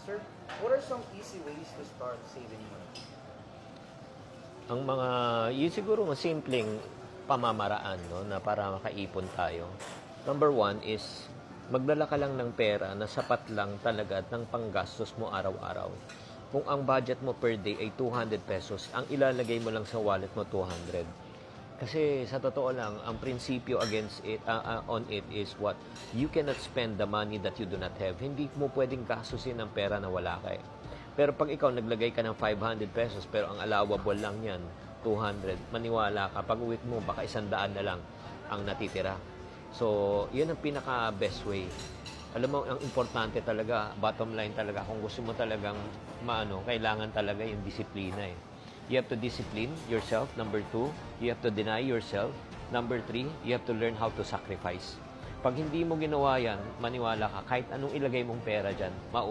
Sir, what are some easy ways to start saving money? Ang mga, yun siguro simpleng pamamaraan, no, na para makaipon tayo. Number one is, magdala ka lang ng pera na sapat lang talaga at ng panggastos mo araw-araw. Kung ang budget mo per day ay 200 pesos, ang ilalagay mo lang sa wallet mo 200. Kasi sa totoo lang, ang prinsipyo against it, on it is what? You cannot spend the money that you do not have. Hindi mo pwedeng gastusin ang pera na wala ka eh. Pero pag ikaw naglagay ka ng 500 pesos, pero ang allowable lang yan, 200, maniwala ka, pag uwi mo, baka 100 na lang ang natitira. So, yun ang pinaka-best way. Alam mo, ang importante talaga, bottom line talaga, kung gusto mo talagang kailangan talaga yung disiplina eh. You have to discipline yourself. Number 2, you have to deny yourself. Number 3, you have to learn how to sacrifice. Pag hindi mo ginawa yan, maniwala ka, kahit anong ilagay mong pera dyan,